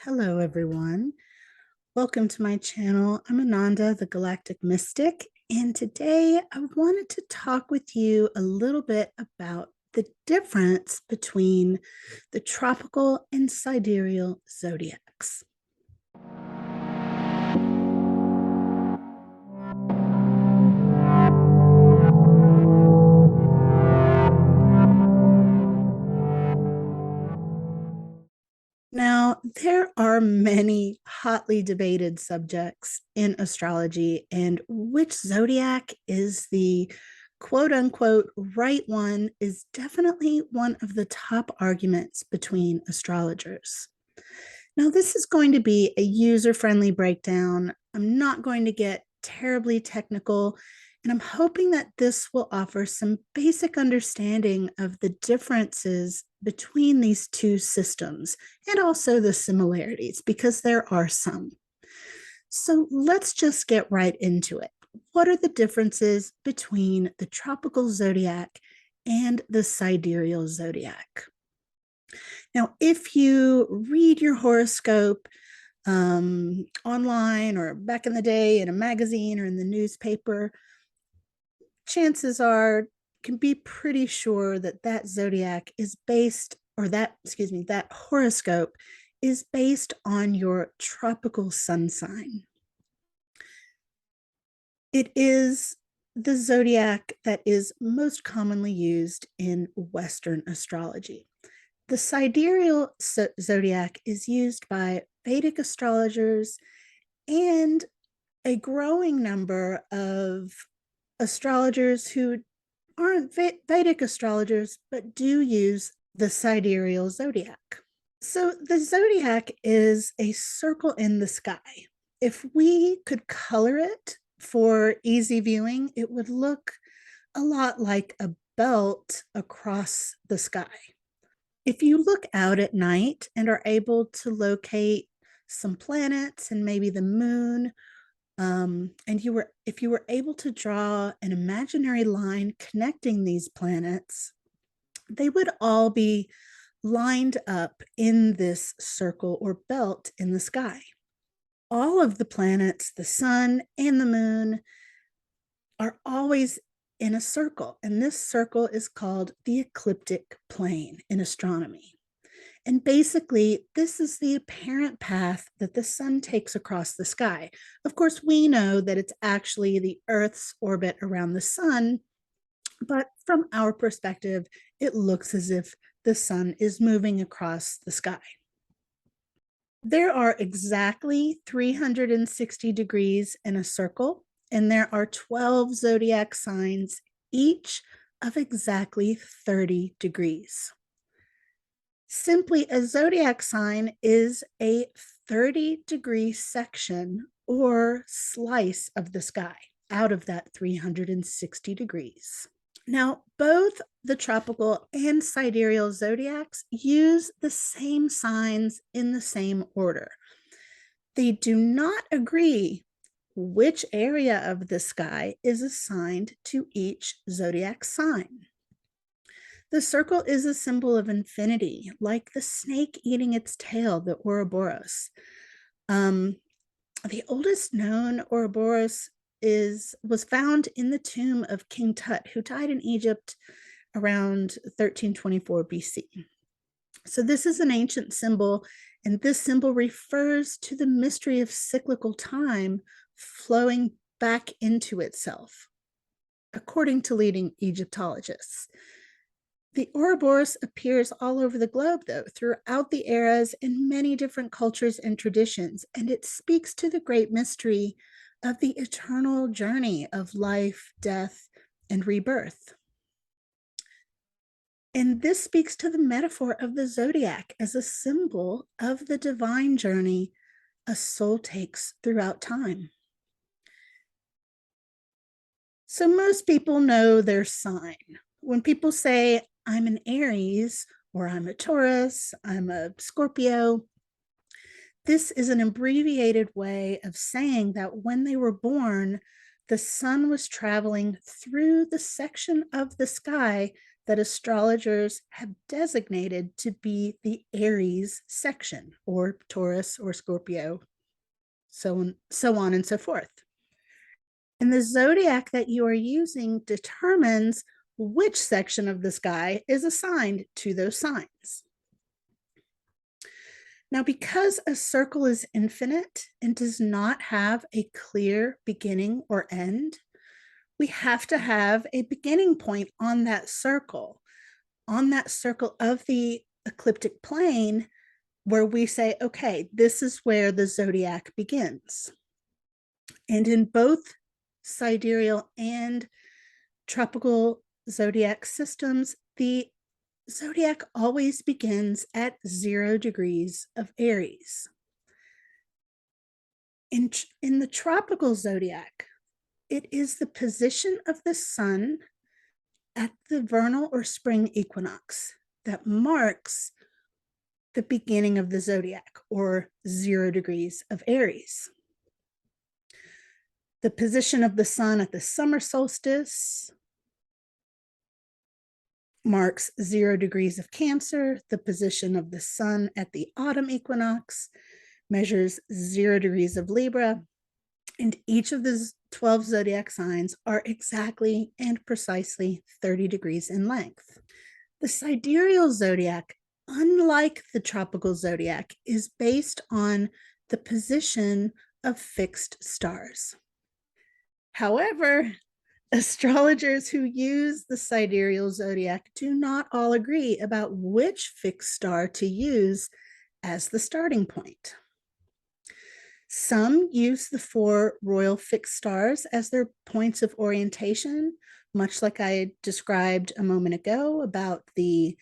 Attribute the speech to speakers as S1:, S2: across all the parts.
S1: Hello, everyone. Welcome to my channel. I'm Ananda, the Galactic Mystic, and today I wanted to talk with you a little bit about the difference between the tropical and sidereal zodiacs. Now, there are many hotly debated subjects in astrology, and which zodiac is the quote unquote right one is definitely one of the top arguments between astrologers. Now, this is going to be a user friendly breakdown. I'm not going to get terribly technical, and I'm hoping that this will offer some basic understanding of the differences between these two systems and also the similarities, because there are some. So let's just get right into it. What are the differences between the tropical zodiac and the sidereal zodiac? Now, if you read your horoscope online or back in the day in a magazine or in the newspaper, chances are can be pretty sure that that zodiac is based, or that, excuse me, that horoscope is based on your tropical sun sign. It is the zodiac that is most commonly used in Western astrology. The sidereal zodiac is used by Vedic astrologers and a growing number of astrologers who aren't Vedic astrologers but do use the sidereal zodiac. So the zodiac is a circle in the sky. If we could color it for easy viewing, it would look a lot like a belt across the sky. If you look out at night and are able to locate some planets and maybe the moon, if you were able to draw an imaginary line connecting these planets, they would all be lined up in this circle or belt in the sky. All of the planets, the sun and the moon, are always in a circle, and this circle is called the ecliptic plane in astronomy. And basically, this is the apparent path that the sun takes across the sky. Of course, we know that it's actually the Earth's orbit around the sun, but from our perspective, it looks as if the sun is moving across the sky. There are exactly 360 degrees in a circle, and there are 12 zodiac signs, each of exactly 30 degrees. Simply, a zodiac sign is a 30-degree section or slice of the sky out of that 360 degrees. Now, both the tropical and sidereal zodiacs use the same signs in the same order. They do not agree which area of the sky is assigned to each zodiac sign. The circle is a symbol of infinity, like the snake eating its tail, the Ouroboros. The oldest known Ouroboros was found in the tomb of King Tut, who died in Egypt around 1324 BC. So this is an ancient symbol, and this symbol refers to the mystery of cyclical time flowing back into itself, according to leading Egyptologists. The Ouroboros appears all over the globe, though, throughout the eras in many different cultures and traditions, and it speaks to the great mystery of the eternal journey of life, death, and rebirth. And this speaks to the metaphor of the zodiac as a symbol of the divine journey a soul takes throughout time. So most people know their sign. When people say, I'm an Aries, or I'm a Taurus, I'm a Scorpio, this is an abbreviated way of saying that when they were born, the sun was traveling through the section of the sky that astrologers have designated to be the Aries section, or Taurus or Scorpio, so on and so forth. And the zodiac that you are using determines which section of the sky is assigned to those signs. Now, because a circle is infinite and does not have a clear beginning or end, we have to have a beginning point on that circle of the ecliptic plane, where we say, okay, this is where the zodiac begins. And in both sidereal and tropical zodiac systems, the zodiac always begins at 0 degrees of Aries. In the tropical zodiac, it is the position of the sun at the vernal or spring equinox that marks the beginning of the zodiac, or 0 degrees of Aries. The position of the sun at the summer solstice marks 0 degrees of Cancer. The position of the sun at the autumn equinox measures 0 degrees of Libra. And each of the 12 zodiac signs are exactly and precisely 30 degrees in length. The sidereal zodiac, unlike the tropical zodiac, is based on the position of fixed stars. However, astrologers who use the sidereal zodiac do not all agree about which fixed star to use as the starting point. Some use the 4 royal fixed stars as their points of orientation, much like I described a moment ago about the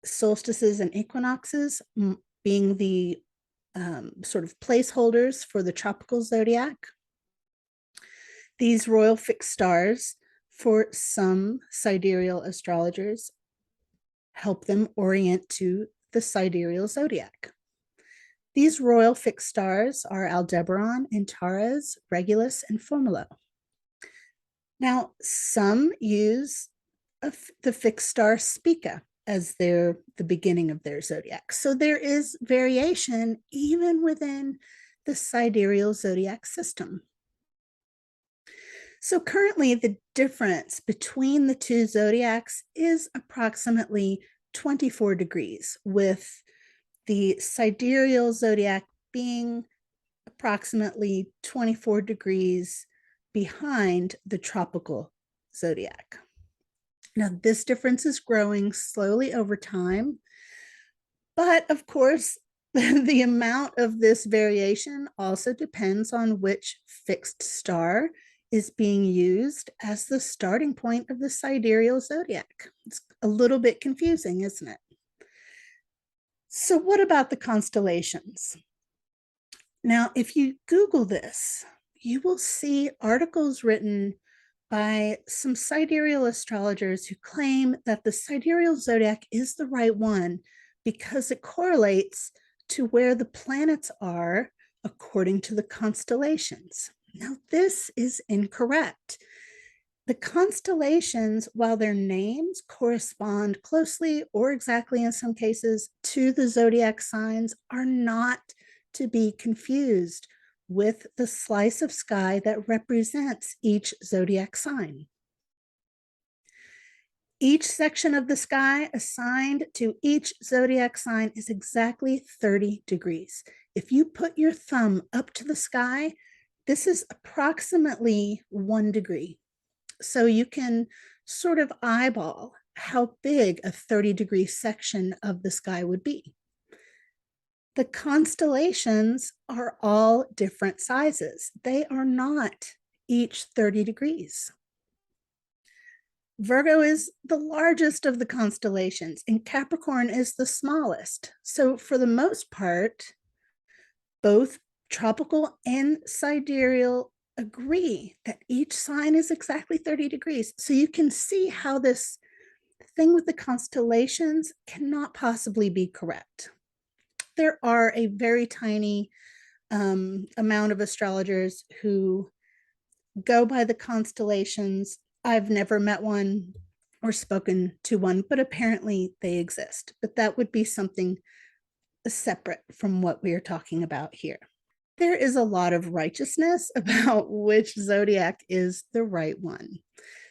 S1: solstices and equinoxes being the sort of placeholders for the tropical zodiac. These royal fixed stars, for some sidereal astrologers, help them orient to the sidereal zodiac. These royal fixed stars are Aldebaran, Antares, Regulus, and Formulo. Now, some use the fixed star Spica as the beginning of their zodiac. So there is variation even within the sidereal zodiac system. So currently, the difference between the 2 zodiacs is approximately 24 degrees, with the sidereal zodiac being approximately 24 degrees behind the tropical zodiac. Now, this difference is growing slowly over time, but of course, the amount of this variation also depends on which fixed star is being used as the starting point of the sidereal zodiac. It's a little bit confusing, isn't it? So what about the constellations? Now, if you Google this, you will see articles written by some sidereal astrologers who claim that the sidereal zodiac is the right one because it correlates to where the planets are according to the constellations. Now, this is incorrect. The constellations, while their names correspond closely or exactly in some cases to the zodiac signs, are not to be confused with the slice of sky that represents each zodiac sign. Each section of the sky assigned to each zodiac sign is exactly 30 degrees. If you put your thumb up to the sky, this is approximately 1 degree. So you can sort of eyeball how big a 30-degree section of the sky would be. The constellations are all different sizes. They are not each 30 degrees. Virgo is the largest of the constellations, and Capricorn is the smallest. So for the most part, both tropical and sidereal agree that each sign is exactly 30 degrees. So you can see how this thing with the constellations cannot possibly be correct. There are a very tiny amount of astrologers who go by the constellations. I've never met one or spoken to one, but apparently they exist. But that would be something separate from what we are talking about here. There is a lot of righteousness about which zodiac is the right one.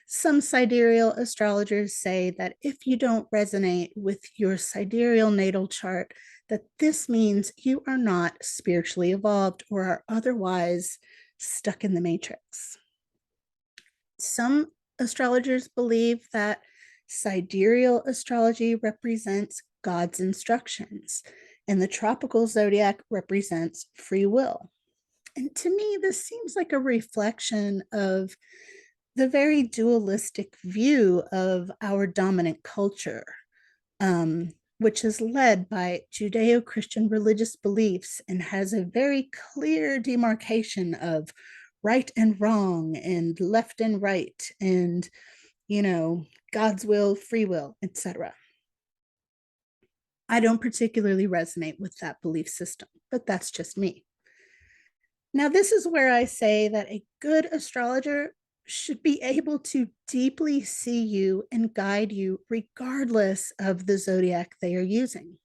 S1: Some sidereal astrologers say that if you don't resonate with your sidereal natal chart, that this means you are not spiritually evolved or are otherwise stuck in the matrix. Some astrologers believe that sidereal astrology represents God's instructions, and the tropical zodiac represents free will. And to me, this seems like a reflection of the very dualistic view of our dominant culture, which is led by Judeo Christian religious beliefs and has a very clear demarcation of right and wrong and left and right and, God's will, free will, etc. I don't particularly resonate with that belief system, but that's just me. Now, this is where I say that a good astrologer should be able to deeply see you and guide you regardless of the zodiac they are using.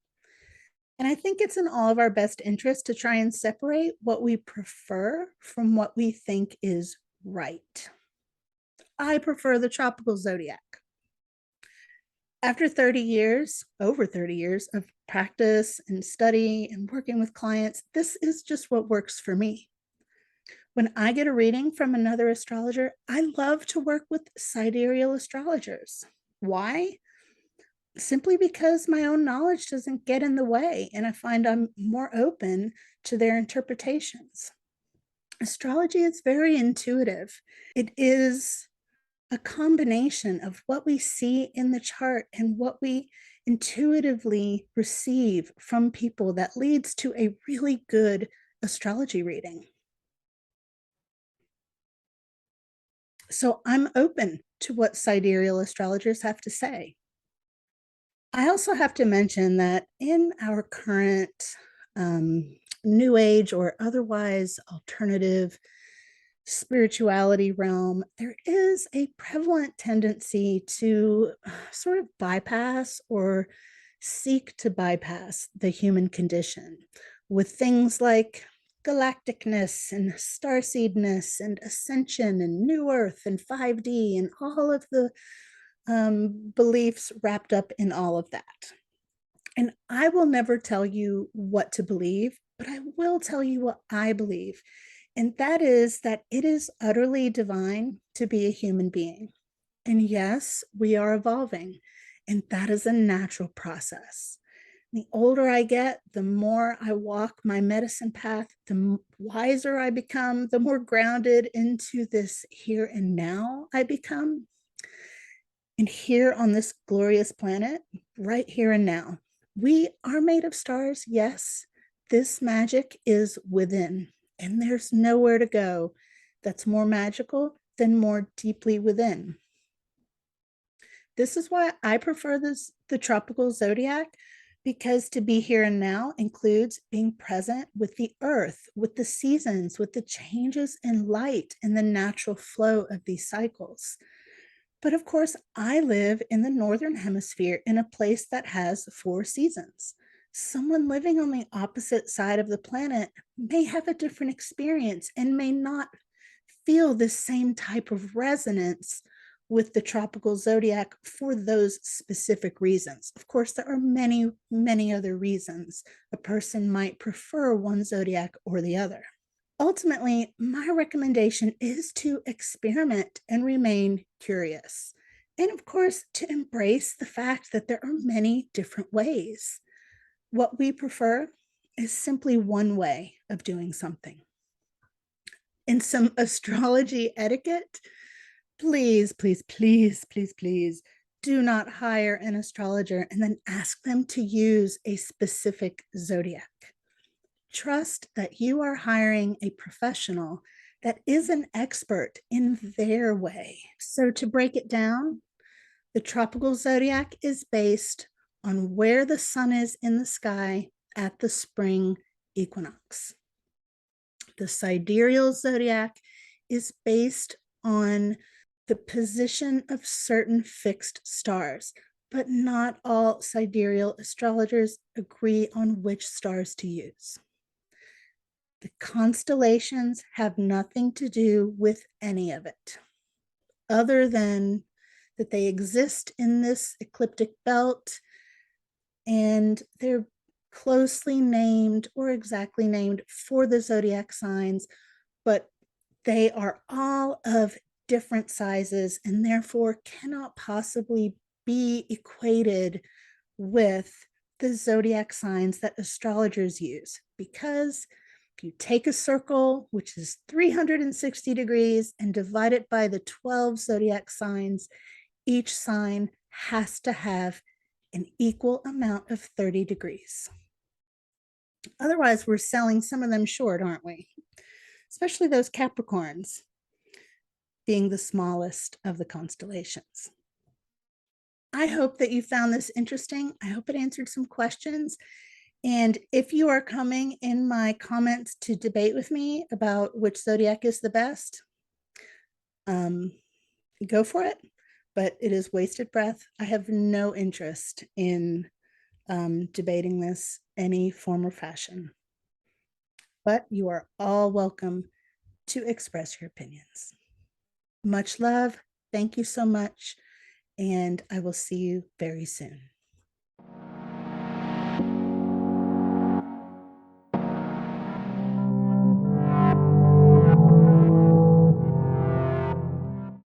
S1: And I think it's in all of our best interest to try and separate what we prefer from what we think is right. I prefer the tropical zodiac. After over 30 years of practice and study and working with clients, this is just what works for me. When I get a reading from another astrologer, I love to work with sidereal astrologers. Why? Simply because my own knowledge doesn't get in the way, and I find I'm more open to their interpretations. Astrology is very intuitive. It is a combination of what we see in the chart and what we intuitively receive from people that leads to a really good astrology reading. So I'm open to what sidereal astrologers have to say. I also have to mention that in our current New Age or otherwise alternative spirituality realm, there is a prevalent tendency to sort of bypass or seek to bypass the human condition with things like galacticness and starseedness and ascension and new earth and 5D and all of the beliefs wrapped up in all of that. And I will never tell you what to believe, but I will tell you what I believe. And that is that it is utterly divine to be a human being. And yes, we are evolving, and that is a natural process. The older I get, the more I walk my medicine path, the wiser I become, the more grounded into this here and now I become. And here on this glorious planet, right here and now, we are made of stars. Yes, this magic is within, and there's nowhere to go that's more magical than more deeply within. This is why I prefer the tropical zodiac, because to be here and now includes being present with the earth, with the seasons, with the changes in light and the natural flow of these cycles. But of course, I live in the Northern Hemisphere in a place that has 4 seasons. Someone living on the opposite side of the planet may have a different experience and may not feel the same type of resonance with the tropical zodiac for those specific reasons. Of course, there are many, many other reasons a person might prefer one zodiac or the other. Ultimately, my recommendation is to experiment and remain curious. And of course, to embrace the fact that there are many different ways. What we prefer is simply one way of doing something. In some astrology etiquette, please, please, please, please, please do not hire an astrologer and then ask them to use a specific zodiac. Trust that you are hiring a professional that is an expert in their way. So, to break it down, the tropical zodiac is based on where the sun is in the sky at the spring equinox. The sidereal zodiac is based on the position of certain fixed stars, but not all sidereal astrologers agree on which stars to use. The constellations have nothing to do with any of it, other than that they exist in this ecliptic belt and they're closely named or exactly named for the zodiac signs, but they are all of different sizes and therefore cannot possibly be equated with the zodiac signs that astrologers use. Because if you take a circle, which is 360 degrees, and divide it by the 12 zodiac signs, each sign has to have an equal amount of 30 degrees. Otherwise, we're selling some of them short, aren't we? Especially those Capricorns, being the smallest of the constellations. I hope that you found this interesting. I hope it answered some questions. And if you are coming in my comments to debate with me about which zodiac is the best, go for it. But it is wasted breath. I have no interest in debating this any form or fashion. But you are all welcome to express your opinions. Much love. Thank you so much. And I will see you very soon.